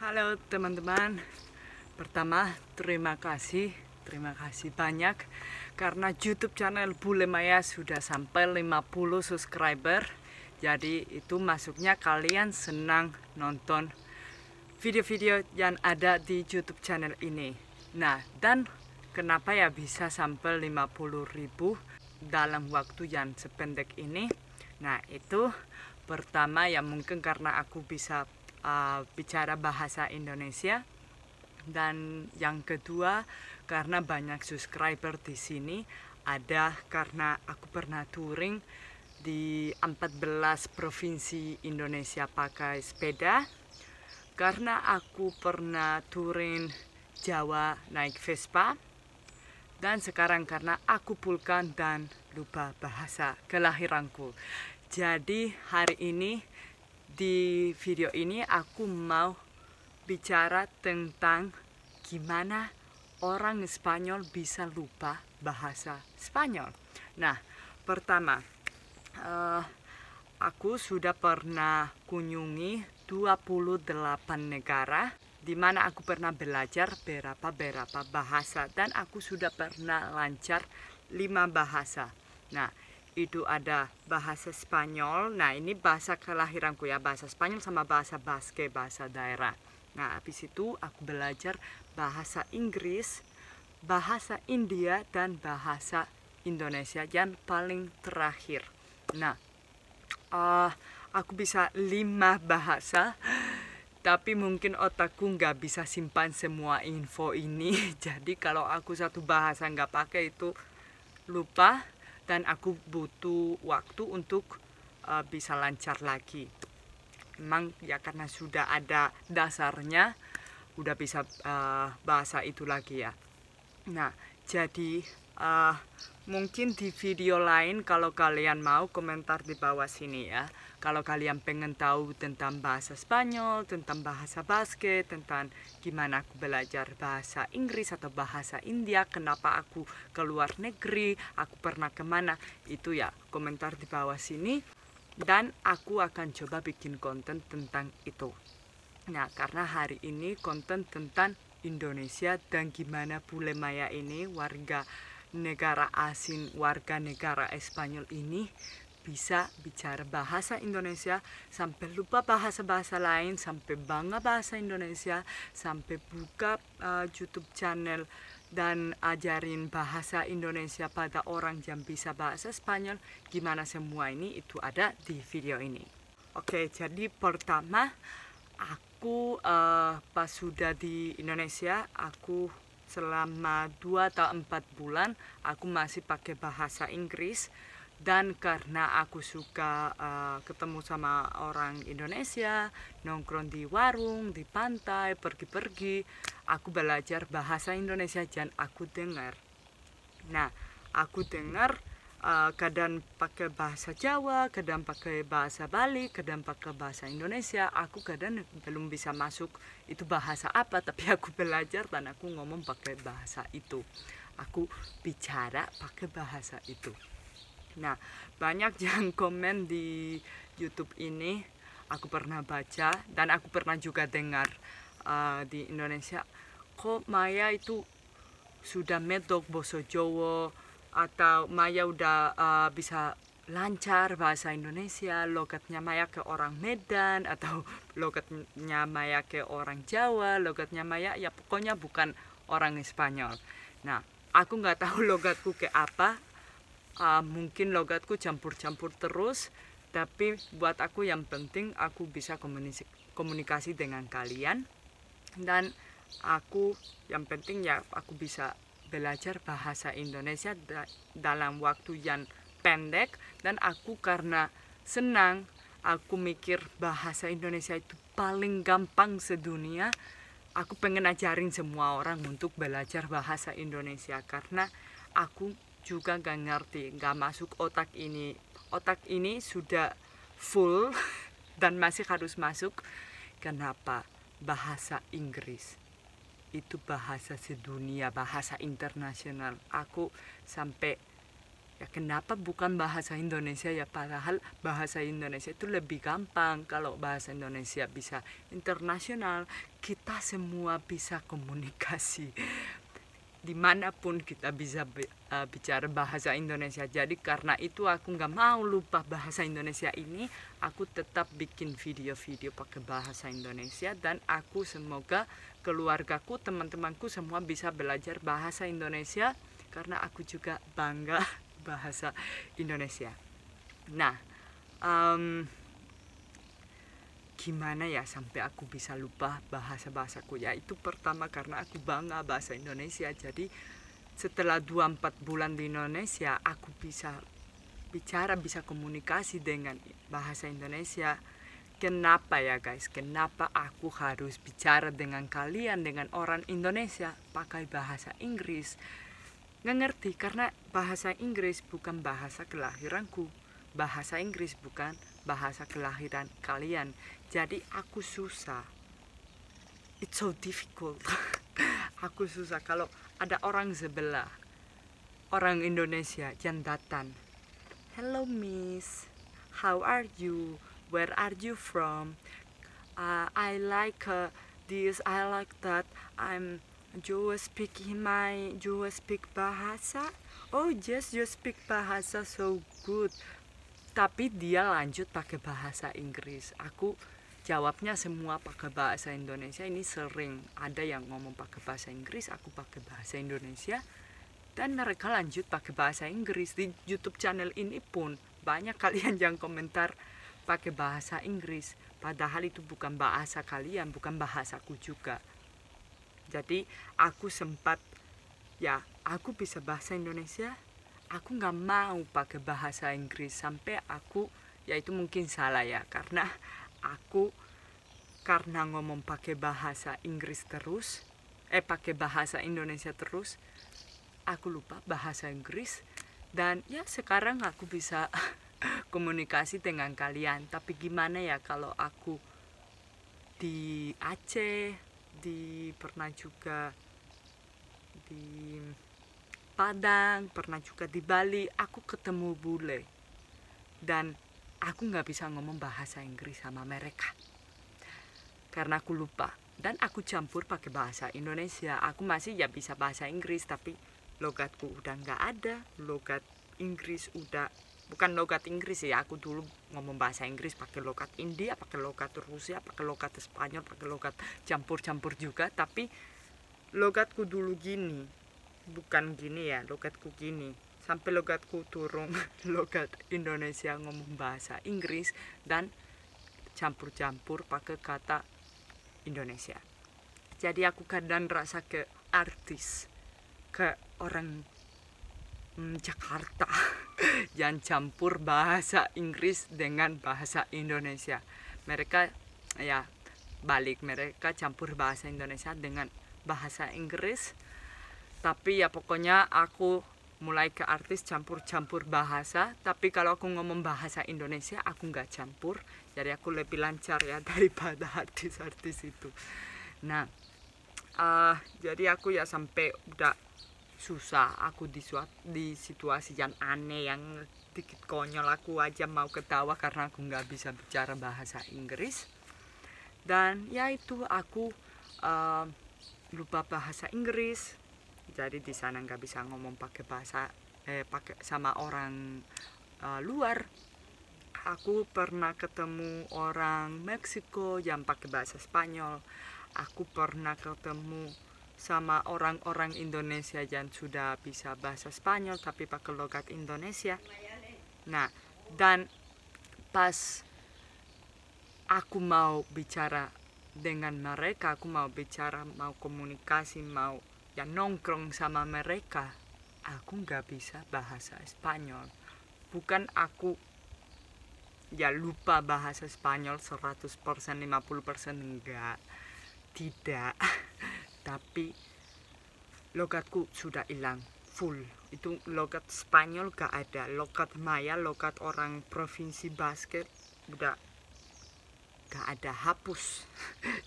Halo teman-teman. Pertama, terima kasih banyak karena YouTube channel Bule Maya sudah sampai 50 subscriber. Jadi itu masuknya kalian senang nonton video-video yang ada di YouTube channel ini. Nah, dan kenapa ya bisa sampai 50.000 dalam waktu yang sependek ini? Nah, itu pertama ya mungkin karena aku bisa bicara bahasa Indonesia, dan yang kedua karena banyak subscriber di sini ada karena aku pernah touring di 14 provinsi Indonesia pakai sepeda, karena aku pernah touring Jawa naik Vespa, dan sekarang karena aku pulkan dan lupa bahasa kelahiranku. Jadi hari ini di video ini aku mau bicara tentang gimana orang Spanyol bisa lupa bahasa Spanyol. Nah, pertama, aku sudah pernah kunjungi 28 negara di mana aku pernah belajar beberapa bahasa, dan aku sudah pernah lancar 5 bahasa. Nah, itu ada bahasa Spanyol. Nah, ini bahasa kelahiranku ya, bahasa Spanyol sama bahasa Basque, bahasa daerah. Nah, habis itu aku belajar bahasa Inggris, bahasa India, dan bahasa Indonesia yang paling terakhir. Nah, aku bisa 5 bahasa, tapi mungkin otakku nggak bisa simpan semua info ini. Jadi kalau aku satu bahasa nggak pakai itu lupa, dan aku butuh waktu untuk bisa lancar lagi. Memang ya karena sudah ada dasarnya, udah bisa bahasa itu lagi ya. Nah, jadi mungkin di video lain kalau kalian mau komentar di bawah sini ya. Kalau kalian pengen tahu tentang bahasa Spanyol, tentang bahasa Basque, tentang gimana aku belajar bahasa Inggris atau bahasa India, kenapa aku ke luar negeri, aku pernah kemana, itu ya komentar di bawah sini. Dan aku akan coba bikin konten tentang itu. Nah, karena hari ini konten tentang Indonesia dan gimana Bule Maya ini, warga negara asing, warga negara Spanyol ini bisa bicara bahasa Indonesia sampai lupa bahasa-bahasa lain, sampai bangga bahasa Indonesia, sampai buka YouTube channel dan ajarin bahasa Indonesia pada orang yang bisa bahasa Spanyol. Gimana semua ini itu ada di video ini. Oke, jadi pertama aku pas sudah di Indonesia, aku selama 2 atau 4 bulan aku masih pakai bahasa Inggris. Dan karena aku suka ketemu sama orang Indonesia, nongkrong di warung, di pantai, pergi-pergi, aku belajar bahasa Indonesia dan aku dengar. Nah, aku dengar kadang pakai bahasa Jawa, kadang pakai bahasa Bali, kadang pakai bahasa Indonesia. Aku kadang belum bisa masuk itu bahasa apa, tapi aku belajar dan aku ngomong pakai bahasa itu. Aku bicara pakai bahasa itu. Nah, banyak yang komen di YouTube ini, aku pernah baca dan aku pernah juga dengar di Indonesia, kok Maya itu sudah medok boso Jowo, atau Maya udah bisa lancar bahasa Indonesia, logatnya Maya ke orang Medan, atau logatnya Maya ke orang Jawa, logatnya Maya ya pokoknya bukan orang Spanyol. Nah, aku nggak tahu logatku ke apa. Mungkin logatku campur-campur terus, tapi buat aku yang penting aku bisa komunikasi dengan kalian, dan aku yang penting ya aku bisa belajar bahasa Indonesia dalam waktu yang pendek. Dan aku karena senang, aku mikir bahasa Indonesia itu paling gampang sedunia, aku pengen ajarin semua orang untuk belajar bahasa Indonesia, karena aku juga gak ngerti, gak masuk otak ini. Otak ini sudah full dan masih harus masuk. Kenapa bahasa Inggris itu bahasa sedunia, bahasa internasional. Aku sampai Ya kenapa bukan bahasa Indonesia ya, padahal bahasa Indonesia itu lebih gampang. Kalau bahasa Indonesia bisa internasional, kita semua bisa komunikasi dimanapun kita bisa bicara bahasa Indonesia. Jadi karena itu aku nggak mau lupa bahasa Indonesia ini, aku tetap bikin video-video pakai bahasa Indonesia, dan aku semoga keluargaku, teman-temanku semua bisa belajar bahasa Indonesia karena aku juga bangga bahasa Indonesia. Nah, gimana ya sampai aku bisa lupa bahasa-bahasaku? Ya itu pertama karena aku bangga bahasa Indonesia. Jadi setelah 2-4 bulan di Indonesia, aku bisa bicara, bisa komunikasi dengan bahasa Indonesia. Kenapa ya guys? Kenapa aku harus bicara dengan kalian, dengan orang Indonesia pakai bahasa Inggris? Nggak ngerti, karena bahasa Inggris bukan bahasa kelahiranku. Bahasa Inggris bukan bahasa kelahiran kalian. Jadi aku susah. It's so difficult. Aku susah kalau ada orang sebelah, orang Indonesia yang datang. Hello miss, how are you? Where are you from? I like this, I like that. You speak bahasa? Oh yes, you speak bahasa so good. Tapi dia lanjut pakai bahasa Inggris. Aku jawabnya semua pakai bahasa Indonesia. Ini sering ada yang ngomong pakai bahasa Inggris, aku pakai bahasa Indonesia, dan mereka lanjut pakai bahasa Inggris. Di YouTube channel ini pun banyak kalian yang komentar pakai bahasa Inggris, padahal itu bukan bahasa kalian, bukan bahasaku juga. Jadi aku sempat, ya aku bisa bahasa Indonesia, aku nggak mau pakai bahasa Inggris sampai aku, ya itu mungkin salah ya, karena aku ngomong pakai bahasa Inggris terus, pakai bahasa Indonesia terus, aku lupa bahasa Inggris. Dan ya sekarang aku bisa komunikasi dengan kalian. Tapi gimana ya kalau aku di Aceh, pernah juga di Padang, pernah juga di Bali, aku ketemu bule dan aku nggak bisa ngomong bahasa Inggris sama mereka karena aku lupa, dan aku campur pakai bahasa Indonesia. Aku masih ya bisa bahasa Inggris, tapi logatku udah nggak ada, logat Inggris udah bukan logat Inggris ya. Aku dulu ngomong bahasa Inggris pakai logat India, pakai logat Rusia, pakai logat Spanyol, pakai logat campur-campur juga, tapi logatku dulu gini, bukan gini ya, logatku gini, sampai logatku turun logat Indonesia ngomong bahasa Inggris dan campur-campur pakai kata Indonesia. Jadi aku kadang rasa ke artis, ke orang Jakarta yang campur bahasa Inggris dengan bahasa Indonesia. Mereka ya balik, mereka campur bahasa Indonesia dengan bahasa Inggris. Tapi ya pokoknya aku mulai ke artis campur-campur bahasa. Tapi kalau aku ngomong bahasa Indonesia aku nggak campur, jadi aku lebih lancar ya daripada artis-artis itu. Nah jadi aku ya sampai udah susah, aku di situasi yang aneh, yang dikit konyol, aku aja mau ketawa karena aku nggak bisa bicara bahasa Inggris. Dan ya itu aku lupa bahasa Inggris, jadi di sana nggak bisa ngomong pakai bahasa pakai sama orang luar. Aku pernah ketemu orang Meksiko yang pakai bahasa Spanyol. Aku pernah ketemu sama orang-orang Indonesia yang sudah bisa bahasa Spanyol tapi pakai logat Indonesia. Nah, dan pas aku mau bicara dengan mereka, aku mau bicara, mau komunikasi, mau ya nongkrong sama mereka, aku nggak bisa bahasa Spanyol. Bukan aku ya lupa bahasa Spanyol 100%, 50%, enggak, tidak. Tapi logatku sudah hilang full. Itu logat Spanyol gak ada, logat Maya, logat orang provinsi Basket udah gak ada hapus.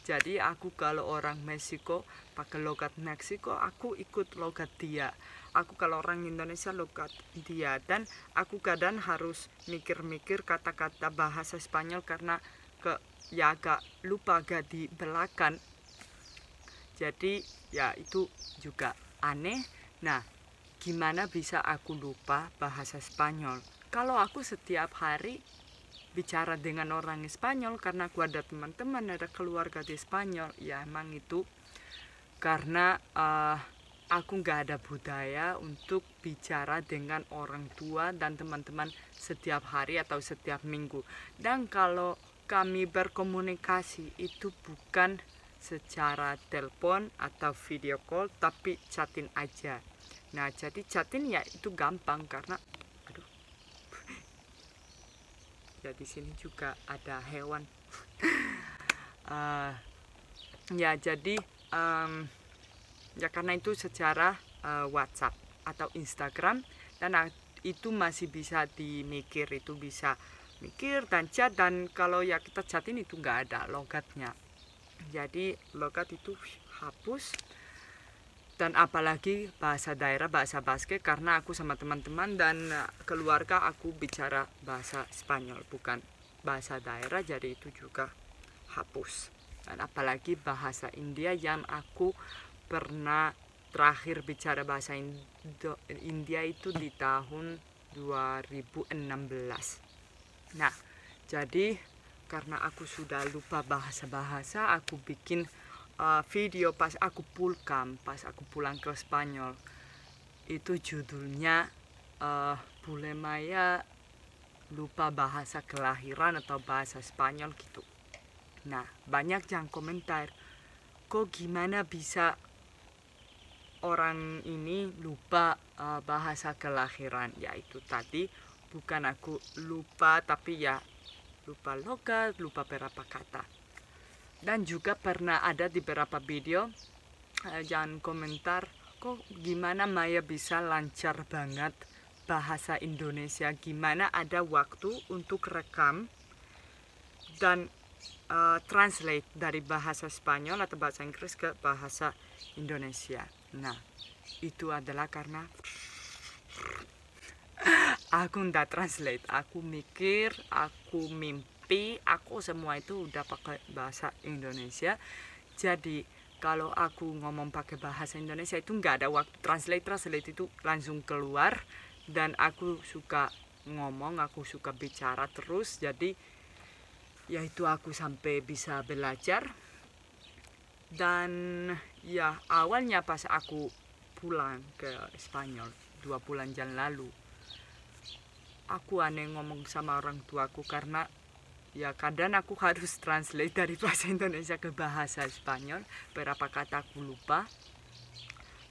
Jadi aku kalau orang Meksiko pakai logat Meksiko, aku ikut logat dia. Aku kalau orang Indonesia logat dia. Dan aku kadang harus mikir-mikir kata-kata bahasa Spanyol karena agak lupa, agak di belakang. Jadi ya itu juga aneh. Nah, gimana bisa aku lupa bahasa Spanyol? Kalau aku setiap hari bicara dengan orang Spanyol karena aku ada teman-teman, ada keluarga di Spanyol, ya emang itu karena aku nggak ada budaya untuk bicara dengan orang tua dan teman-teman setiap hari atau setiap minggu. Dan kalau kami berkomunikasi itu bukan secara telepon atau video call, tapi chatting aja. Nah, jadi chatting ya itu gampang karena ya di sini juga ada hewan. Ya jadi ya karena itu secara WhatsApp atau Instagram, dan itu masih bisa dimikir, itu bisa mikir dan chat. Dan kalau ya kita chatin itu nggak ada logatnya, jadi logat itu hapus. Dan apalagi bahasa daerah, bahasa Basque, karena aku sama teman-teman dan keluarga aku bicara bahasa Spanyol bukan bahasa daerah, jadi itu juga hapus. Dan apalagi bahasa India yang aku pernah terakhir bicara bahasa India itu di tahun 2016. Nah, jadi karena aku sudah lupa bahasa-bahasa, aku bikin video pas aku pulang ke Spanyol. Itu judulnya Bule Maya lupa bahasa kelahiran atau bahasa Spanyol gitu. Nah, banyak yang komentar, kok gimana bisa orang ini lupa bahasa kelahiran? Ya itu tadi, bukan aku lupa, tapi ya lupa logat, lupa beberapa kata. Dan juga pernah ada di beberapa video yang komentar, kok gimana Maya bisa lancar banget bahasa Indonesia, gimana ada waktu untuk rekam dan translate dari bahasa Spanyol atau bahasa Inggris ke bahasa Indonesia. Nah, itu adalah karena aku nggak translate, aku mikir, aku mimpi, aku semua itu udah pakai bahasa Indonesia. Jadi kalau aku ngomong pakai bahasa Indonesia itu nggak ada waktu translate itu langsung keluar. Dan aku suka ngomong, aku suka bicara terus, jadi ya itu aku sampai bisa belajar. Dan ya awalnya pas aku pulang ke Spanyol 2 bulan yang lalu, aku aneh ngomong sama orang tuaku karena ya kadang aku harus translate dari bahasa Indonesia ke bahasa Spanyol. Beberapa kata aku lupa.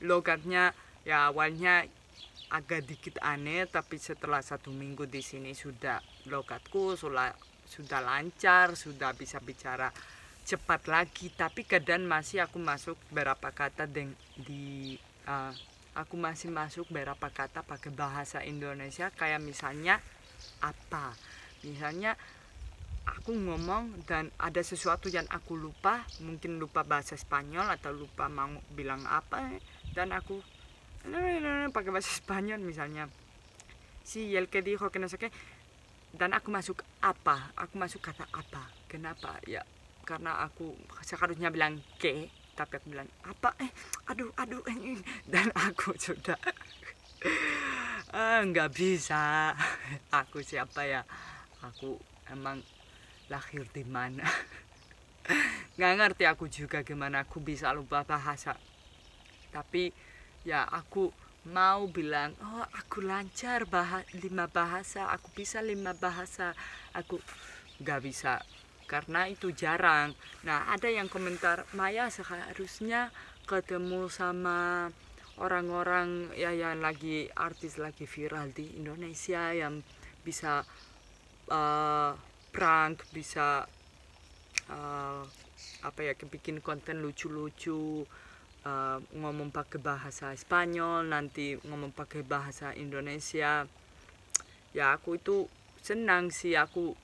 Logatnya ya awalnya agak dikit aneh, tapi setelah 1 minggu di sini sudah logatku sudah lancar, sudah bisa bicara cepat lagi. Tapi kadang masih aku masuk beberapa kata aku masih masuk beberapa kata pakai bahasa Indonesia, kayak misalnya apa. Misalnya aku ngomong dan ada sesuatu yang aku lupa, mungkin lupa bahasa Spanyol atau lupa mau bilang apa, dan aku pakai bahasa Spanyol, misalnya si el que dijo que no sé qué, dan aku masuk kata apa. Kenapa? Ya karena aku seharusnya bilang ke, tapi aku bilang apa, aduh dan aku sudah nggak bisa. Aku siapa ya, aku emang lahir di mana? Nggak ngerti aku juga gimana aku bisa lupa bahasa. Tapi ya aku mau bilang, oh aku lancar 5 bahasa, aku bisa 5 bahasa. Aku nggak bisa karena itu jarang. Nah, ada yang komentar, Maya seharusnya ketemu sama orang-orang ya yang lagi artis lagi viral di Indonesia, yang bisa prank, bisa bikin konten lucu-lucu, ngomong pakai bahasa Spanyol, nanti ngomong pakai bahasa Indonesia. Ya aku itu senang sih, aku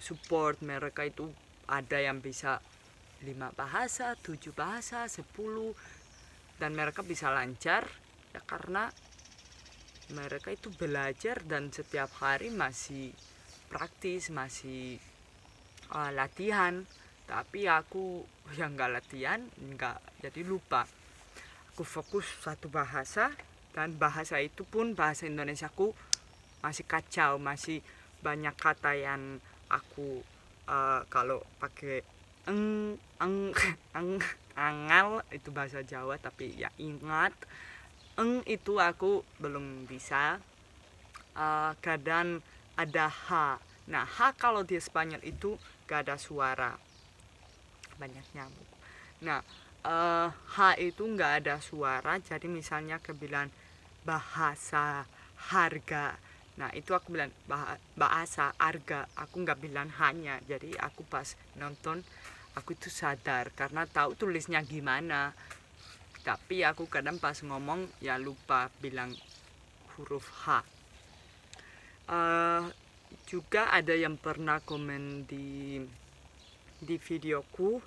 support mereka itu ada yang bisa 5 bahasa, 7 bahasa, 10, dan mereka bisa lancar ya karena mereka itu belajar dan setiap hari masih praktis, masih latihan. Tapi aku yang nggak latihan, nggak, jadi lupa. Aku fokus satu bahasa, dan bahasa itu pun bahasa Indonesiaku masih kacau, masih banyak kata yang aku kalau pakai angal itu bahasa Jawa, tapi ya ingat itu aku belum bisa. Kadang ada H. Nah, H kalau di Spanyol itu gak ada suara, banyak nyamuk. Nah, H itu nggak ada suara, jadi misalnya kebilang bahasa harga, nah itu aku bilang bahasa harga, aku nggak bilang hanya. Jadi aku pas nonton aku itu sadar karena tahu tulisnya gimana, tapi aku kadang pas ngomong ya lupa bilang huruf H. Juga ada yang pernah komen di videoku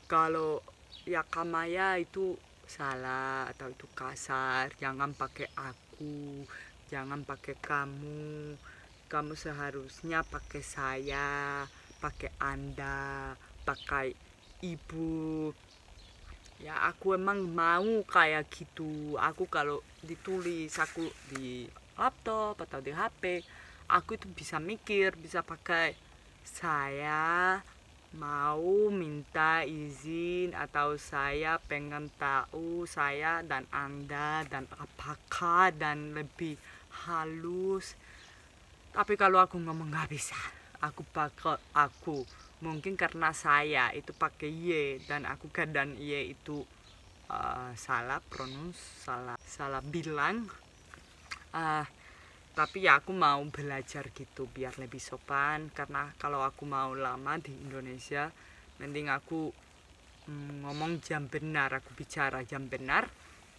kalau ya Kamaya itu salah atau itu kasar, jangan pakai aku, jangan pakai kamu, kamu seharusnya pakai saya, pakai anda, pakai ibu. Ya aku emang mau kayak gitu. Aku kalau ditulis aku di laptop atau di HP, aku itu bisa mikir, bisa pakai saya mau minta izin, atau saya pengen tahu, saya dan anda, dan apakah, dan lebih halus. Tapi kalau aku ngomong nggak bisa, aku pakai aku, mungkin karena saya itu pakai y, dan aku kadang y itu salah pronouns, salah bilang. Tapi ya aku mau belajar gitu biar lebih sopan, karena kalau aku mau lama di Indonesia mending aku ngomong jam benar, aku bicara jam benar.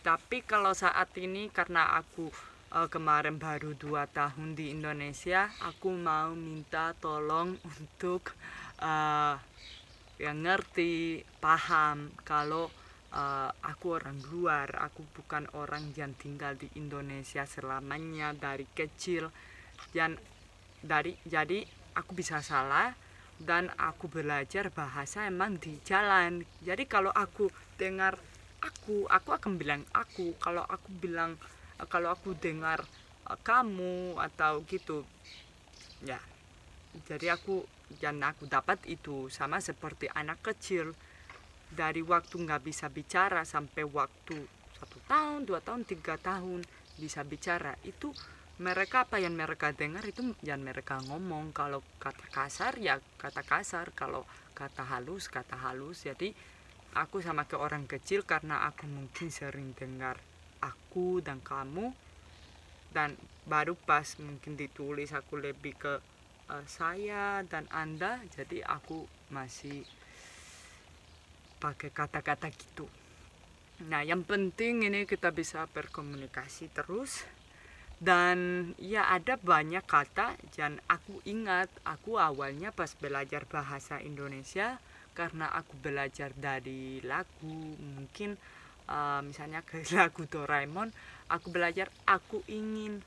Tapi kalau saat ini karena aku kemarin baru 2 tahun di Indonesia, aku mau minta tolong untuk yang ngerti, paham kalau aku orang luar, aku bukan orang yang tinggal di Indonesia selamanya dari kecil. Jadi aku bisa salah, dan aku belajar bahasa emang di jalan. Jadi kalau aku dengar aku akan bilang aku. Kalau aku dengar kamu atau gitu, ya. Jadi aku dapat itu sama seperti anak kecil. Dari waktu nggak bisa bicara sampai waktu 1 tahun, 2 tahun, 3 tahun bisa bicara, itu mereka apa yang mereka dengar itu yang mereka ngomong. Kalau kata kasar ya kata kasar, kalau kata halus kata halus. Jadi aku sama ke orang kecil karena aku mungkin sering dengar aku dan kamu, dan baru pas mungkin ditulis aku lebih ke saya dan anda, jadi aku masih pakai kata-kata gitu. Nah, yang penting ini kita bisa berkomunikasi terus. Dan ya ada banyak kata yang aku ingat. Aku awalnya pas belajar bahasa Indonesia karena aku belajar dari lagu, mungkin misalnya ke lagu Doraemon, aku belajar aku ingin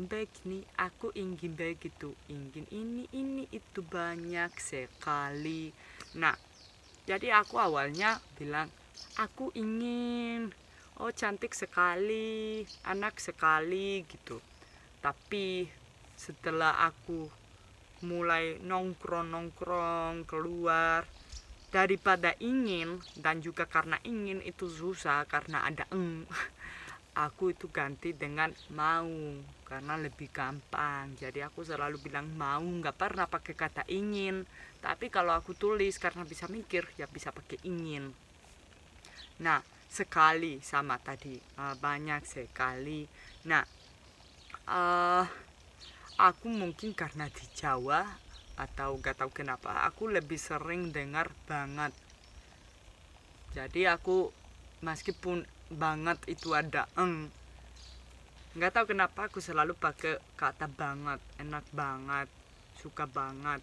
begini, aku ingin begitu, ingin ini itu banyak sekali. Nah, jadi aku awalnya bilang aku ingin, oh cantik sekali, anak sekali gitu. Tapi setelah aku mulai nongkrong keluar, daripada ingin, dan juga karena ingin itu susah karena ada aku itu ganti dengan mau karena lebih gampang. Jadi aku selalu bilang mau, nggak pernah pakai kata ingin. Tapi kalau aku tulis karena bisa mikir ya bisa pakai ingin. Nah, sekali sama tadi, banyak sekali. Nah, aku mungkin karena di Jawa atau gak tahu kenapa aku lebih sering dengar banget. Jadi aku meskipun banget itu ada nggak tahu kenapa aku selalu pakai kata banget, enak banget, suka banget.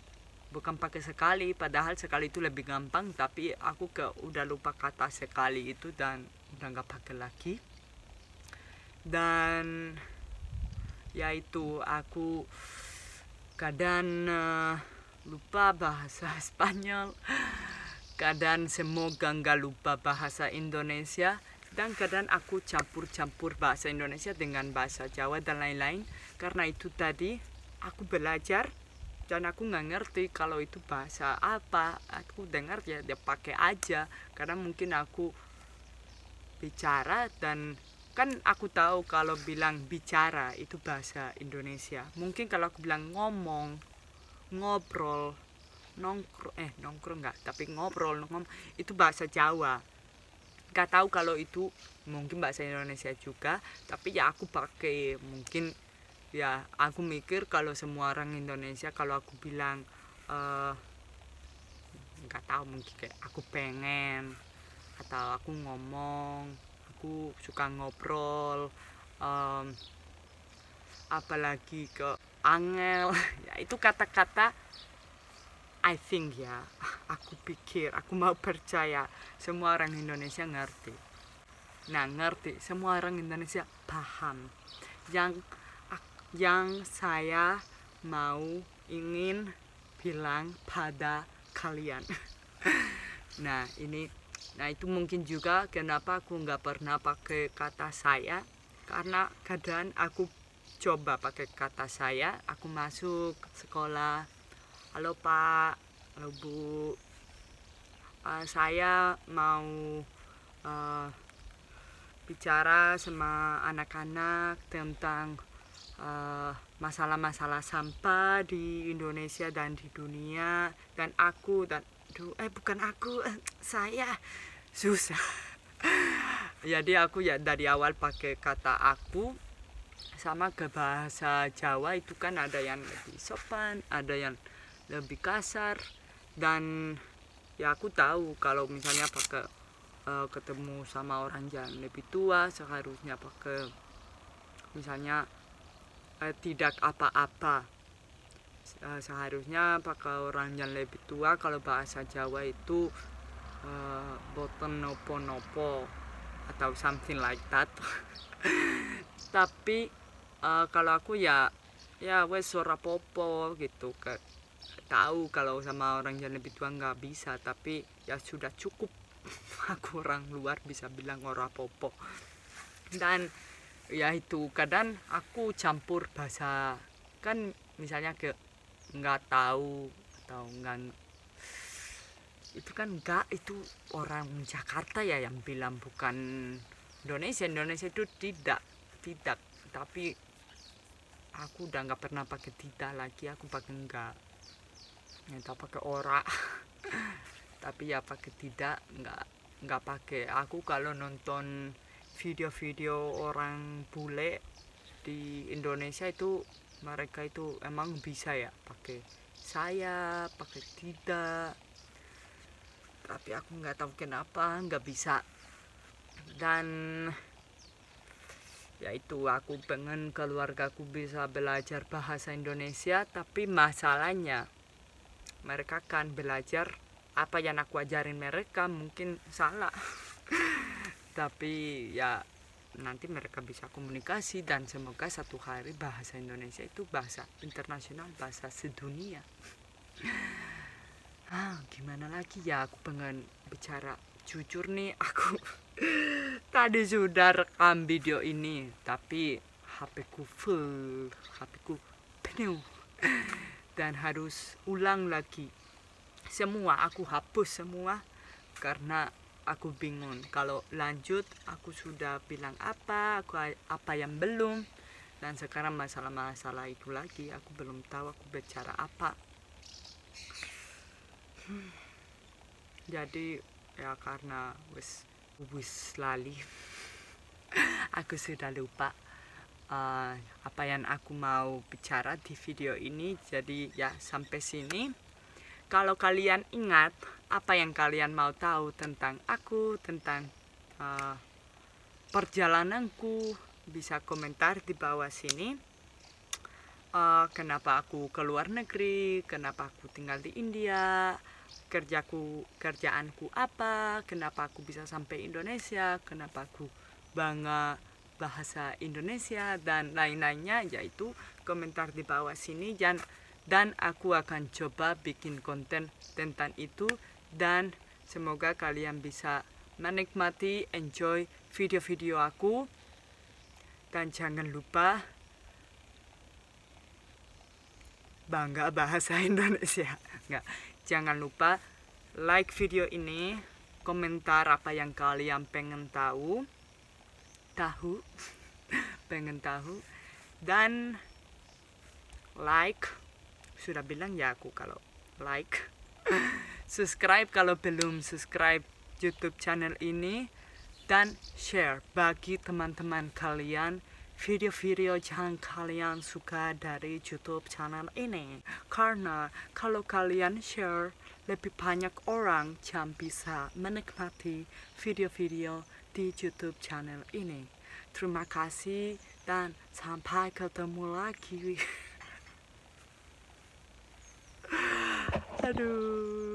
bukan pakai sekali, padahal sekali itu lebih gampang, tapi aku udah lupa kata sekali itu dan udah nggak pakai lagi. Dan ya itu, aku kadang lupa bahasa Spanyol, kadang semoga nggak lupa bahasa Indonesia, dan kadang aku campur-campur bahasa Indonesia dengan bahasa Jawa dan lain-lain. Karena itu tadi aku belajar dan aku nggak ngerti kalau itu bahasa apa. Aku dengar ya dia pakai aja, karena mungkin aku bicara dan kan aku tahu kalau bilang bicara itu bahasa Indonesia. Mungkin kalau aku bilang ngomong, ngobrol, nongkrong nggak, tapi ngobrol, itu bahasa Jawa. Nggak tahu kalau itu mungkin bahasa Indonesia juga, tapi ya aku pakai. Mungkin ya aku mikir kalau semua orang Indonesia kalau aku bilang nggak tahu, mungkin kayak aku pengen, atau aku ngomong, aku suka ngobrol, apalagi ke angel ya itu kata-kata I think ya, aku pikir, aku mau percaya semua orang Indonesia ngerti. Nah, ngerti, semua orang Indonesia paham yang saya mau ingin bilang pada kalian. Nah itu mungkin juga kenapa aku nggak pernah pakai kata saya, karena kadang aku coba pakai kata saya. Aku masuk sekolah, halo Pak, halo Bu, saya mau bicara sama anak-anak tentang masalah-masalah sampah di Indonesia dan di dunia, dan bukan aku, saya susah. Jadi aku ya dari awal pakai kata aku. Sama ke bahasa Jawa itu kan ada yang lebih sopan, ada yang lebih kasar, dan ya aku tahu kalau misalnya pakai ketemu sama orang yang lebih tua seharusnya pakai misalnya tidak apa-apa, seharusnya pakai orang yang lebih tua. Kalau bahasa Jawa itu boten nopo-nopo atau something like that. Tapi kalau aku ya wes ora popo gitu, tahu kalau sama orang yang lebih tua nggak bisa, tapi ya sudah cukup. Aku orang luar bisa bilang ora popo. Dan ya itu kadang aku campur bahasa, kan misalnya nggak tahu atau nggak, itu kan nggak, itu orang Jakarta ya yang bilang, bukan Indonesia itu tidak, tapi aku udah nggak pernah pakai tidak lagi, aku pakai enggak, atau pakai ora. Tapi ya pakai tidak, nggak pakai. Aku kalau nonton video-video orang bule di Indonesia itu, mereka itu emang bisa ya pakai saya, pakai tidak, tapi aku nggak tahu kenapa nggak bisa. Dan ya itu, aku pengen keluargaku bisa belajar bahasa Indonesia, tapi masalahnya mereka kan belajar apa yang aku ajarin mereka mungkin salah. Tapi ya nanti mereka bisa komunikasi, dan semoga satu hari bahasa Indonesia itu bahasa internasional, bahasa sedunia. Gimana lagi ya, aku pengen bicara jujur nih, aku tadi sudah rekam video ini tapi HP-ku full, HP-ku penuh, dan harus ulang lagi semua. Aku hapus semua karena aku bingung kalau lanjut. Aku sudah bilang apa yang belum, dan sekarang masalah itu lagi, aku belum tahu aku bicara apa. Jadi ya karena wis lali, aku sudah lupa apa yang aku mau bicara di video ini. Jadi ya sampai sini. Kalau kalian ingat apa yang kalian mau tahu tentang aku, tentang perjalananku, bisa komentar di bawah sini. kenapa aku ke luar negeri, kenapa aku tinggal di India, kerjaanku apa, kenapa aku bisa sampai Indonesia, kenapa aku bangga bahasa Indonesia, dan lain-lainnya, yaitu komentar di bawah sini. Dan aku akan coba bikin konten tentang itu, dan semoga kalian bisa menikmati, enjoy video-video aku. Dan jangan lupa bangga bahasa Indonesia. Jangan lupa like video ini, komentar apa yang kalian pengen tahu, pengen tahu, dan like, sudah bilang ya aku kalau like, subscribe kalau belum subscribe YouTube channel ini, dan share bagi teman-teman kalian video-video yang kalian suka dari YouTube channel ini. Karena kalau kalian share, lebih banyak orang yang bisa menikmati video-video di YouTube channel ini. Terima kasih dan sampai ketemu lagi. Aduh.